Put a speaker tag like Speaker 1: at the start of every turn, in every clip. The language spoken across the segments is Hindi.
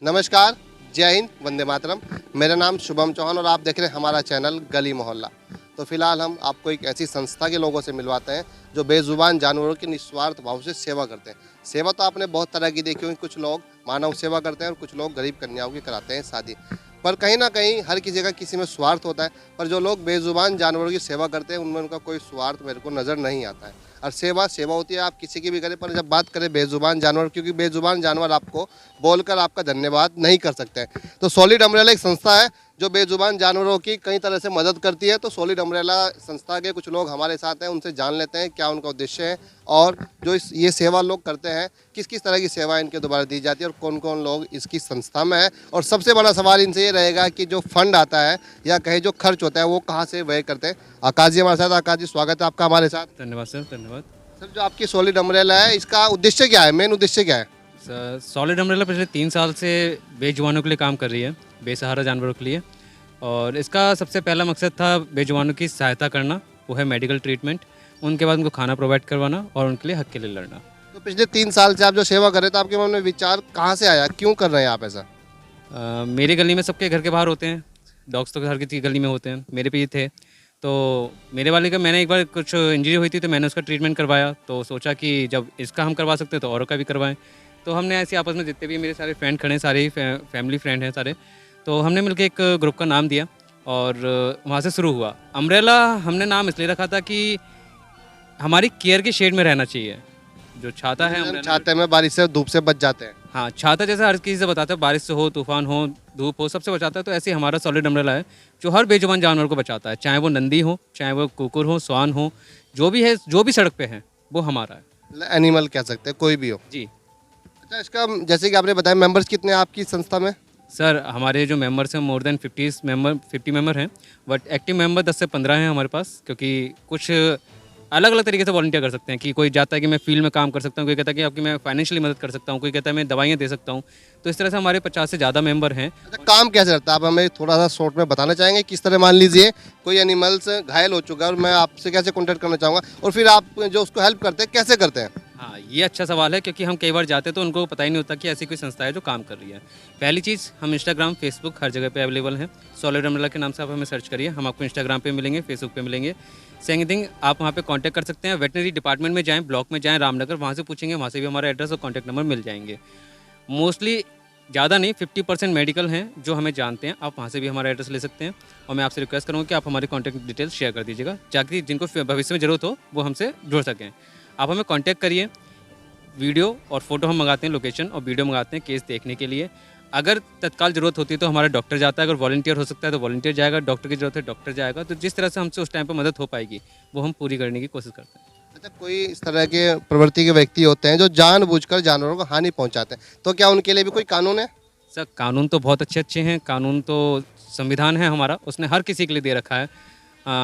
Speaker 1: नमस्कार, जय हिंद, वंदे मातरम। मेरा नाम शुभम चौहान और आप देख रहे हैं हमारा चैनल गली मोहल्ला। तो फिलहाल हम आपको एक ऐसी संस्था के लोगों से मिलवाते हैं जो बेजुबान जानवरों की निस्वार्थ भाव से सेवा करते हैं। सेवा तो आपने बहुत तरह की देखी होगी, कुछ लोग मानव सेवा करते हैं और कुछ लोग गरीब कन्याओं की कराते हैं शादी। पर कहीं ना कहीं हर किसी का किसी में स्वार्थ होता है, पर जो लोग बेजुबान जानवरों की सेवा करते हैं उनमें उनका कोई स्वार्थ मेरे को नज़र नहीं आता है। और सेवा सेवा होती है, आप किसी की भी करें, पर जब बात करें बेजुबान जानवर, क्योंकि बेजुबान जानवर आपको बोलकर आपका धन्यवाद नहीं कर सकते हैं। तो सॉलिड अम्ब्रेला एक संस्था है जो बेजुबान जानवरों की कई तरह से मदद करती है। तो सॉलिड अम्ब्रेला संस्था के कुछ लोग हमारे साथ हैं, उनसे जान लेते हैं क्या उनका उद्देश्य है और जो ये सेवा लोग करते हैं किस किस तरह की सेवा इनके द्वारा दी जाती है और कौन कौन लोग इसकी संस्था में है। और सबसे बड़ा सवाल इनसे ये रहेगा कि जो फंड आता है या कहीं जो खर्च होता है वो कहाँ से व्यय करते हैं। आकाश जी हमारे साथ। आकाश जी, स्वागत है आपका हमारे साथ।
Speaker 2: धन्यवाद सर, धन्यवाद
Speaker 1: सर, जो आपकी सॉलिड अम्ब्रेला है इसका उद्देश्य क्या है, मेन उद्देश्य क्या है?
Speaker 2: सर। सॉलिड अम्ब्रेला पिछले 3 साल से बेजुबानों के लिए काम कर रही है, बेसहारा जानवरों के लिए। और इसका सबसे पहला मकसद था बेजुबानों की सहायता करना, वो है मेडिकल ट्रीटमेंट, उनके बाद उनको खाना प्रोवाइड करवाना और उनके लिए हक के लिए लड़ना।
Speaker 1: तो पिछले 3 साल से आप जो सेवा कर रहे थे, आपके मन में विचार कहाँ से आया, क्यों कर रहे हैं आप ऐसा?
Speaker 2: मेरे गली में सबके घर के बाहर होते हैं डॉग्स, तो हर किसी गली में होते हैं, मेरे पे ही थे। तो मेरे वाले का मैंने एक बार कुछ इंजरी हुई थी तो मैंने उसका ट्रीटमेंट करवाया, तो सोचा कि जब इसका हम करवा सकते हैं तो औरों का भी करवाएं। तो हमने ऐसे आपस में जितने भी मेरे सारे फ्रेंड खड़े हैं, सारे ही फैमिली फ्रेंड हैं सारे, तो हमने मिलकर एक ग्रुप का नाम दिया और वहाँ से शुरू हुआ। अम्ब्रेला हमने नाम इसलिए रखा था कि हमारी केयर के शेड में रहना चाहिए। जो छाता है umbrella-
Speaker 1: छाते में बारिश से धूप से बच जाते हैं।
Speaker 2: हाँ, छाता जैसे हर किसी से बताता है, बारिश से हो, तूफान हो, धूप हो, सबसे बचाता है। तो ऐसे ही हमारा सॉलिड अम्ब्रेला है जो हर बेजुबान जानवर को बचाता है, चाहे वो नंदी हो, चाहे वो कुकुर हो, स्वान हो, जो भी है, जो भी सड़क पे है वो हमारा है।
Speaker 1: एनिमल कह सकते हैं, कोई भी हो।
Speaker 2: जी
Speaker 1: अच्छा, इसका जैसे कि आपने बताया मेंबर्स कितने हैं आपकी संस्था में?
Speaker 2: सर, हमारे जो मेंबर्स हैं मोर देन 50 मेंबर हैं, बट एक्टिव मेंबर 10 से 15 हैं हमारे पास, क्योंकि कुछ अलग अलग तरीके से वॉलंटियर कर सकते हैं। कि कोई जाता है कि मैं फील्ड में काम कर सकता हूँ, कोई कहता है कि आपकी मैं फाइनेंशियली मदद कर सकता हूँ, कोई कहता है मैं दवाइयाँ दे सकता हूँ। तो इस तरह से हमारे 50 से ज़्यादा मेंबर हैं।
Speaker 1: अच्छा, काम कैसे रहता है आप हमें थोड़ा सा शॉर्ट में बताना चाहेंगे? किस तरह, मान लीजिए कोई एनिमल्स घायल हो चुका है और मैं आपसे कैसे कॉन्टेक्ट करना चाहूँगा, और फिर आप जो उसको हेल्प करते हैं कैसे करते हैं?
Speaker 2: हाँ, ये अच्छा सवाल है, क्योंकि हम कई बार जाते हैं तो उनको पता ही नहीं होता कि ऐसी कोई संस्था है जो काम कर रही है। पहली चीज़, हम इंस्टाग्राम, फेसबुक हर जगह पे अवेलेबल हैं। सॉलिड अम्ब्रेला के नाम से आप हमें सर्च करिए, हम आपको इंस्टाग्राम पे मिलेंगे, फेसबुक पे मिलेंगे। सेकंड थिंग, आप वहाँ पे कांटेक्ट कर सकते हैं। वेटनरी डिपार्टमेंट में जाएँ, ब्लॉक में जाएँ, रामनगर, वहाँ से पूछेंगे, वहाँ से भी हमारा एड्रेस और कॉन्टैक्ट नंबर मिल जाएंगे। मोस्टली ज़्यादा नहीं, 50% मेडिकल हैं जो हमें जानते हैं, आप वहाँ से भी हमारा एड्रेस ले सकते हैं। और मैं आपसे रिक्वेस्ट करूँगा कि आप हमारे कॉन्टैक्ट डिटेल्स शेयर कर दीजिएगा, ताकि जिनको भविष्य में ज़रूरत हो वो हमसे जुड़ सकें। आप हमें कॉन्टैक्ट करिए। वीडियो और फोटो हम मंगाते हैं, लोकेशन और वीडियो मंगाते हैं केस देखने के लिए। अगर तत्काल ज़रूरत होती है तो हमारा डॉक्टर जाता है, अगर वॉलंटियर हो सकता है तो वॉलंटियर जाएगा, डॉक्टर की ज़रूरत है डॉक्टर जाएगा। तो जिस तरह से हमसे उस टाइम पर मदद हो पाएगी वो हम पूरी करने की कोशिश करते हैं।
Speaker 1: अच्छा, कोई इस तरह के प्रवृत्ति के व्यक्ति होते हैं जो जानबूझकर जानवरों को हानि पहुँचाते हैं, तो क्या उनके लिए भी कोई कानून है?
Speaker 2: सर, कानून तो बहुत अच्छे अच्छे हैं। कानून तो संविधान है हमारा, उसने हर किसी के लिए दे रखा है।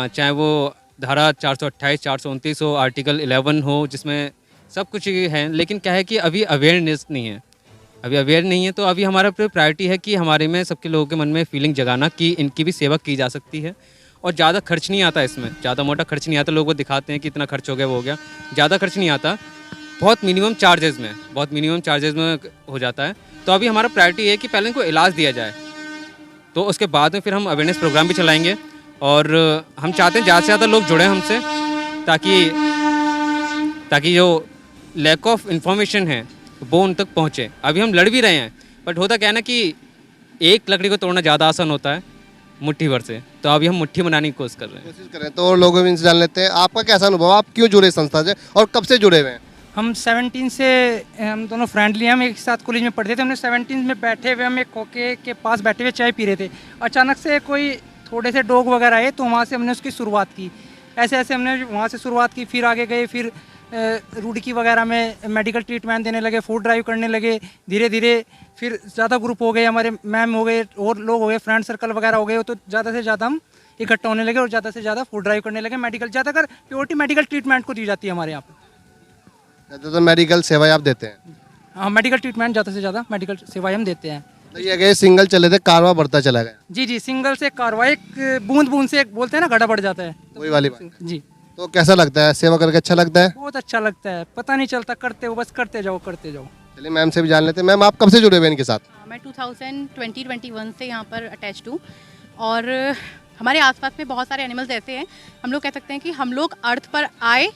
Speaker 2: चाहे वो धारा 428, 429 हो, आर्टिकल 11 हो, जिसमें सब कुछ ही है। लेकिन क्या है कि अभी अवेयरनेस नहीं है, अभी अवेयर नहीं है। तो अभी हमारा प्रायोरिटी है कि हमारे में सबके लोगों के मन में फीलिंग जगाना कि इनकी भी सेवा की जा सकती है। और ज़्यादा खर्च नहीं आता इसमें, ज़्यादा मोटा खर्च नहीं आता। लोग वो दिखाते हैं कि इतना खर्च हो गया, वो हो गया, ज़्यादा खर्च नहीं आता। बहुत मिनिमम चार्जेस में हो जाता है। तो अभी हमारा प्रायोरिटी है कि पहले इनको इलाज दिया जाए, तो उसके बाद में फिर हम अवेयरनेस प्रोग्राम भी चलाएंगे। और हम चाहते हैं ज़्यादा से ज़्यादा लोग जुड़ें हमसे, ताकि जो लैक ऑफ इन्फॉर्मेशन है वो उन तक पहुँचे। अभी हम लड़ भी रहे हैं, बट होता क्या है ना कि एक लकड़ी को तोड़ना ज़्यादा आसान होता है मुट्ठी भर से। तो अभी हम मुट्ठी बनाने की कोशिश कर रहे हैं।
Speaker 1: कोशिश करें तो लोगों में जान लेते हैं आपका कैसा अनुभव, आप क्यों जुड़े इस संस्था से और कब से जुड़े हुए हैं?
Speaker 3: हम 17 से, हम दोनों फ्रेंडली हैं, हम एक साथ कॉलेज में पढ़ते थे। हमने 17 में बैठे हुए, हम एक खोखे के पास बैठे हुए चाय पी रहे थे। अचानक से कोई थोड़े से डॉग वगैरह आए, तो वहाँ से हमने उसकी शुरुआत की। ऐसे ऐसे हमने वहाँ से शुरुआत की, फिर आगे गए, फिर रुड़की वगैरह में मेडिकल ट्रीटमेंट देने लगे, फूड ड्राइव करने लगे। धीरे धीरे फिर ज़्यादा ग्रुप हो गए, हमारे मैम हो गए और लोग हो गए, फ्रेंड सर्कल वगैरह हो गए। तो ज़्यादा से ज़्यादा हम इकट्ठा होने लगे और ज़्यादा से ज़्यादा फूड ड्राइव करने लगे। मेडिकल ज़्यादातर प्योरिटी मेडिकल ट्रीटमेंट को दी जाती है हमारे यहाँ पर।
Speaker 1: तो मेडिकल सेवाएं आप देते हैं?
Speaker 3: हाँ, मेडिकल ट्रीटमेंट ज़्यादा से ज़्यादा मेडिकल सेवाएं हम देते हैं।
Speaker 1: तो ये गए सिंगल चले थे, कारवा बढ़ता चला गया।
Speaker 3: जी जी, सिंगल से कारवा, एक बूंद बूंद से एक बोलते हैं ना, घड़ा बढ़ जाता है।
Speaker 1: वही वाली बात।
Speaker 3: जी,
Speaker 1: तो कैसा लगता है सेवा करके, अच्छा लगता है?
Speaker 3: बहुत अच्छा लगता है, पता नहीं चलता, करते हो बस करते जाओ करते जाओ।
Speaker 1: चलिए मैम से भी जान लेते हैं। मैम, आप कब से जुड़े हुए हैं इनके साथ?
Speaker 4: मैं 2020-21 से यहाँ पर अटैच्ड हूँ और हमारे आसपास में बहुत सारे एनिमल्स ऐसे हैं, हम लोग कह सकते हैं कि हम लोग अर्थ पर आए,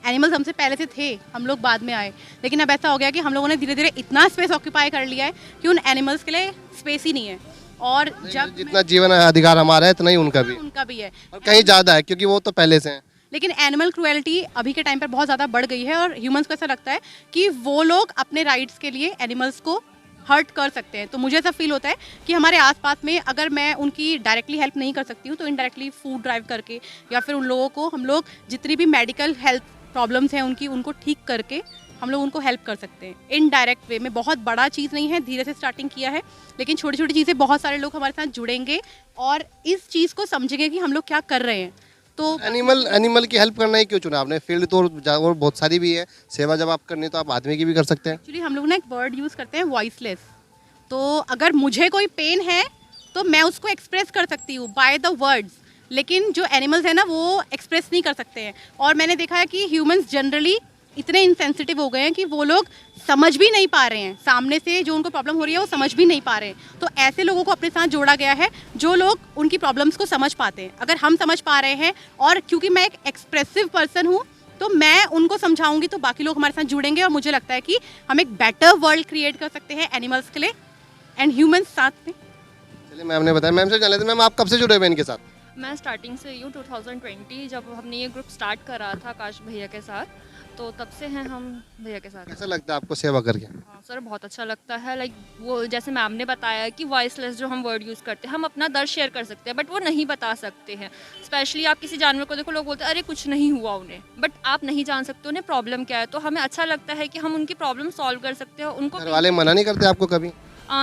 Speaker 4: एनिमल्स हमसे पहले से थे, हम लोग बाद में आए, लेकिन अब ऐसा हो गया कि हम लोगों ने धीरे धीरे इतना स्पेस ऑक्यूपाई कर लिया है कि उन एनिमल्स के लिए स्पेस ही नहीं है। और जब
Speaker 1: जितना जीवन अधिकार हमारा है इतना ही उनका भी,
Speaker 4: उनका भी है
Speaker 1: और कहीं ज़्यादा है क्योंकि वो तो पहले से हैं।
Speaker 4: लेकिन एनिमल क्रुएलिटी अभी के टाइम पर बहुत ज़्यादा बढ़ गई है और ह्यूमंस को ऐसा लगता है कि वो लोग अपने राइट्स के लिए एनिमल्स को हर्ट कर सकते हैं। तो मुझे ऐसा फील होता है कि हमारे आसपास में अगर मैं उनकी डायरेक्टली हेल्प नहीं कर सकती हूँ तो इनडायरेक्टली फूड ड्राइव करके या फिर उन लोगों को हम लोग जितनी भी मेडिकल हेल्थ प्रॉब्लम्स हैं उनको ठीक करके हम लोग उनको हेल्प कर सकते हैं इनडायरेक्ट वे में। बहुत बड़ा चीज़ नहीं है, धीरे से स्टार्टिंग किया है, लेकिन छोटी छोटी चीज़ें बहुत सारे लोग हमारे साथ जुड़ेंगे और इस चीज़ को समझेंगे कि हम लोग क्या कर रहे हैं। तो
Speaker 1: एनिमल की हेल्प करना ही क्यों चुना आपने? फील्ड तो और बहुत सारी भी है, सेवा जब आप करनी है तो आप आदमी की भी कर सकते हैं।
Speaker 4: एक्चुअली हम लोग ना एक वर्ड यूज़ करते हैं वॉइसलेस, तो अगर मुझे कोई पेन है तो मैं उसको एक्सप्रेस कर सकती हूँ बाय द वर्ड्स, लेकिन जो एनिमल्स हैं ना वो एक्सप्रेस नहीं कर सकते हैं। और मैंने देखा है कि ह्यूमंस जनरली इतने इंसेंसिटिव हो गए हैं कि वो लोग समझ भी नहीं पा रहे हैं, सामने से जो उनको प्रॉब्लम हो रही है वो समझ भी नहीं पा रहे हैं। तो ऐसे लोगों को अपने साथ जोड़ा गया है जो लोग उनकी प्रॉब्लम्स को समझ पाते हैं। अगर हम समझ पा रहे हैं और क्योंकि मैं एक एक्सप्रेसिव पर्सन हूँ तो मैं उनको समझाऊंगी तो बाकी लोग हमारे साथ जुड़ेंगे और मुझे लगता है कि हम एक बेटर वर्ल्ड क्रिएट कर सकते हैं एनिमल्स के लिए एंड ह्यूमंस साथ में।
Speaker 1: चलिए मैम ने बताया, मैम से जान लेते हैं, मैम आप कब से जुड़े हुए इनके साथ?
Speaker 5: मैं स्टार्टिंग से ही हूँ, 2020 जब हमने ये ग्रुप स्टार्ट करा था आकाश भैया के साथ, तो तब से हैं हम भैया के साथ।
Speaker 1: कैसा लगता है आपको सेवा करके?
Speaker 5: हाँ सर, बहुत अच्छा लगता है। लाइक वो जैसे मैम ने बताया कि वॉइसलेस जो हम वर्ड यूज़ करते हैं, हम अपना दर्द शेयर कर सकते हैं बट वो नहीं बता सकते हैं। स्पेशली आप किसी जानवर को देखो, लोग बोलते हैं अरे कुछ नहीं हुआ उन्हें, बट आप नहीं जान सकते उन्हें प्रॉब्लम क्या है। तो हमें अच्छा लगता है कि हम उनकी प्रॉब्लम सॉल्व कर सकते हैं। उनको
Speaker 1: घर वाले मना नहीं करते आपको कभी?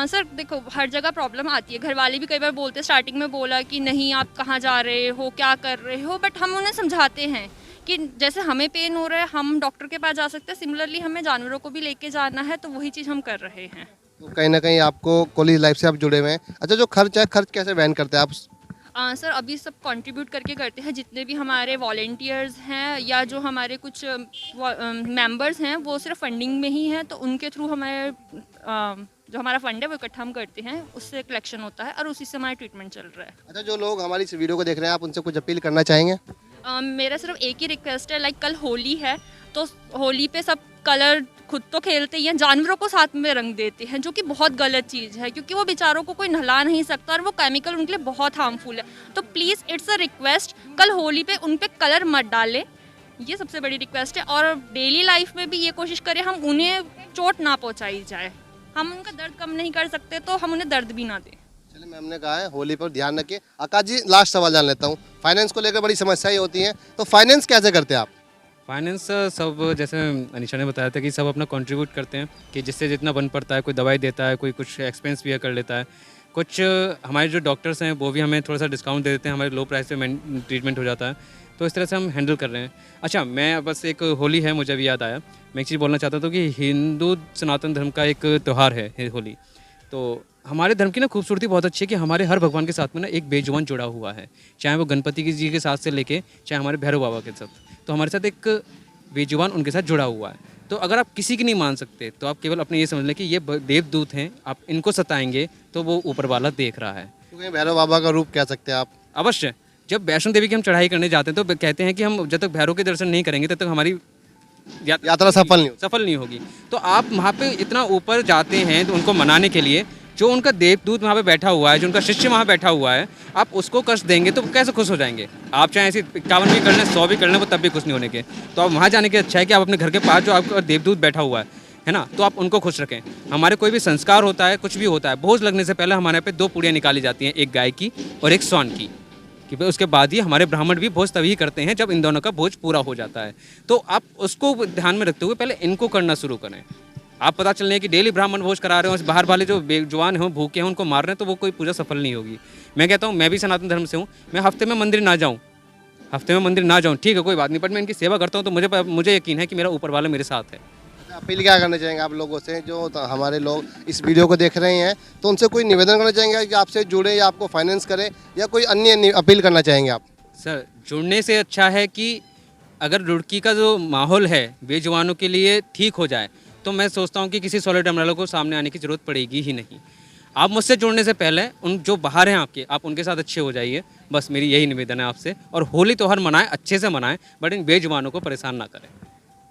Speaker 5: सर देखो, हर जगह प्रॉब्लम आती है। घर वाले भी कई बार बोलते हैं, स्टार्टिंग में बोला कि नहीं आप कहाँ जा रहे हो, क्या कर रहे हो, बट हम उन्हें समझाते हैं कि जैसे हमें पेन हो रहा है हम डॉक्टर के पास जा सकते हैं, सिमिलरली हमें जानवरों को भी लेके जाना है, तो वही चीज़ हम कर रहे हैं।
Speaker 1: तो कहीं ना कहीं आपको कॉलेज लाइफ से आप जुड़े हुए हैं। अच्छा, जो खर्च है, खर्च कैसे वहन करते हैं आप?
Speaker 5: सर अभी सब कंट्रीब्यूट करके करते हैं, जितने भी हमारे वॉलेंटियर्स हैं या जो हमारे कुछ मेंबर्स हैं वो सिर्फ फंडिंग में ही हैं, तो उनके थ्रू हमारे जो हमारा फंड है वो इकट्ठा हम करते हैं, उससे कलेक्शन होता है और उसी से हमारा ट्रीटमेंट चल रहा है।
Speaker 1: अच्छा, जो लोग हमारी इस वीडियो को देख रहे हैं आप उनसे कुछ अपील करना चाहेंगे?
Speaker 5: मेरा सिर्फ एक ही रिक्वेस्ट है, लाइक कल होली है तो होली पे सब कलर खुद तो खेलते ही हैं, जानवरों को साथ में रंग देते हैं, जो कि बहुत गलत चीज़ है क्योंकि वो बेचारों को कोई नहला नहीं सकता और वो केमिकल उनके लिए बहुत हार्मफुल है। तो प्लीज़ इट्स अ रिक्वेस्ट, कल होली पे उन पे कलर मत डालें, ये सबसे बड़ी रिक्वेस्ट है। और डेली लाइफ में भी ये कोशिश करें हम उन्हें चोट ना पहुँचाई जाए। हम उनका दर्द कम नहीं कर सकते तो हम उन्हें दर्द भी ना दें।
Speaker 1: चलिए मैम ने कहा है होली पर ध्यान रखिए। आकाश जी, लास्ट सवाल जान लेता हूँ। फाइनेंस को लेकर बड़ी समस्याएं होती हैं, तो फाइनेंस कैसे करते हैं आप?
Speaker 2: फाइनेंस सब जैसे अनिशा ने बताया था कि सब अपना कंट्रीब्यूट करते हैं कि जिससे जितना बन पड़ता है, कोई दवाई देता है, कोई कुछ एक्सपेंस भी कर लेता है, कुछ हमारे जो डॉक्टर्स हैं वो भी हमें थोड़ा सा डिस्काउंट दे देते हैं, हमारे लो प्राइस पे ट्रीटमेंट हो जाता है। तो इस तरह से हम हैंडल कर रहे हैं। अच्छा, मैं बस एक होली है, मुझे अभी याद आया, मैं एक चीज़ बोलना चाहता था कि हिंदू सनातन धर्म का एक त्यौहार है होली। तो हमारे धर्म की ना खूबसूरती बहुत अच्छी है कि हमारे हर भगवान के साथ में ना एक बेजुबान जुड़ा हुआ है, चाहे वो गणपति जी के साथ से लेके चाहे हमारे भैरव बाबा के साथ। तो हमारे साथ एक बेजुबान उनके साथ जुड़ा हुआ है। तो अगर आप किसी की नहीं मान सकते तो आप केवल अपने ये समझ लें कि ये देवदूत हैं, आप इनको सताएंगे तो वो ऊपर वाला देख रहा है।
Speaker 1: क्योंकि भैरव बाबा का रूप कह सकते हैं आप।
Speaker 2: अवश्य, जब वैष्णो देवी की हम चढ़ाई करने जाते हैं तो कहते हैं कि हम जब तक भैरव के दर्शन नहीं करेंगे तब तक हमारी
Speaker 1: यात्रा सफल
Speaker 2: नहीं होगी। तो आप वहाँ पे इतना ऊपर जाते हैं तो उनको मनाने के लिए, जो उनका देवदूत वहाँ पे बैठा हुआ है, जो उनका शिष्य वहाँ बैठा हुआ है, आप उसको कष्ट देंगे तो कैसे खुश हो जाएंगे? आप चाहे ऐसे 51 भी कर लें, 100 भी कर लें, वो तब भी खुश नहीं होने के। तो आप वहाँ जाने के अच्छा है कि आप अपने घर के पास जो आपका देवदूत बैठा हुआ है ना, तो आप उनको खुश रखें। हमारे कोई भी संस्कार होता है, कुछ भी होता है, भोज लगने से पहले हमारे पे 2 पूड़ियाँ निकाली जाती हैं, एक गाय की और एक स्वान की, कि भाई उसके बाद ही हमारे ब्राह्मण भी भोज तभी करते हैं जब इन दोनों का भोज पूरा हो जाता है। तो आप उसको ध्यान में रखते हुए पहले इनको करना शुरू करें। आप पता चल रहे हैं कि डेली ब्राह्मण भोज करा रहे हो, बाहर वाले जो बेजुबान हैं, भूखे हैं, उनको मार रहे हैं, तो वो कोई पूजा सफल नहीं होगी। मैं कहता हूँ, मैं भी सनातन धर्म से हूँ, मैं हफ्ते में मंदिर ना जाऊँ, ठीक है कोई बात नहीं, बट मैं इनकी सेवा करता हूँ तो मुझे यकीन है कि मेरा ऊपर वाला मेरे साथ है।
Speaker 1: अपील क्या करना चाहेंगे आप लोगों से, जो हमारे लोग इस वीडियो को देख रहे हैं, तो उनसे कोई निवेदन करना चाहेंगे कि आपसे जुड़े या आपको फाइनेंस करें, या कोई अन्य अपील करना चाहेंगे आप?
Speaker 2: सर, जुड़ने से अच्छा है कि अगर रुड़की का जो माहौल है बेजुबानों के लिए ठीक हो जाए, तो मैं सोचता हूँ कि किसी सॉलिड अम्ब्रेला को सामने आने की ज़रूरत पड़ेगी ही नहीं। आप मुझसे जुड़ने से पहले उन जो बाहर हैं आपके, आप उनके साथ अच्छे हो जाइए। बस मेरी यही निवेदन है आपसे। और होली त्यौहार मनाएं, अच्छे से मनाएं, बट इन बेजुबानों को परेशान ना करें।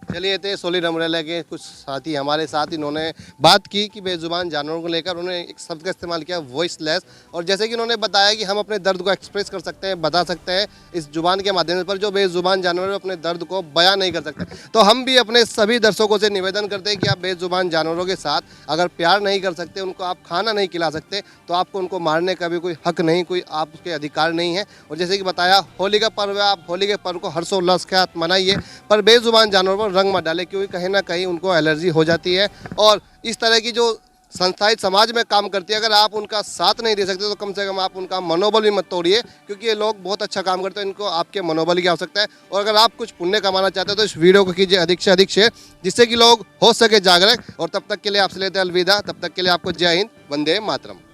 Speaker 1: चलिए थे सोलिड अम्ब्रेला के कुछ साथी हमारे साथ, इन्होंने बात की कि बेजुबान जानवरों को लेकर उन्होंने एक शब्द का इस्तेमाल किया, वॉइसलेस। और जैसे कि उन्होंने बताया कि हम अपने दर्द को एक्सप्रेस कर सकते हैं, बता सकते हैं इस जुबान के माध्यम पर, जो बेजुबान जानवर अपने दर्द को बयां नहीं कर सकते। तो हम भी अपने सभी दर्शकों से निवेदन करते हैं कि आप बेजुबान जानवरों के साथ अगर प्यार नहीं कर सकते, उनको आप खाना नहीं खिला सकते, तो आपको उनको मारने का भी कोई हक नहीं, कोई आपके अधिकार नहीं है। और जैसे कि बताया, होली का पर्व है, आप होली के पर्व को हर्षोल्लास के साथ मनाइए, पर बेजुबान जानवरों पर रंग मत डालें, क्योंकि कहीं ना कहीं उनको एलर्जी हो जाती है। और इस तरह की जो संस्थाएं समाज में काम करती है, अगर आप उनका साथ नहीं दे सकते तो कम से कम आप उनका मनोबल भी मत तोड़िए, क्योंकि ये लोग बहुत अच्छा काम करते हैं, इनको आपके मनोबल की आवश्यकता है। और अगर आप कुछ पुण्य कमाना चाहते हो तो इस वीडियो को कीजिए अधिक से अधिक शेयर, जिससे कि लोग हो सके जागरूक। और तब तक के लिए आपसे लेते हैं अलविदा। तब तक के लिए आपको जय हिंद, वंदे मातरम।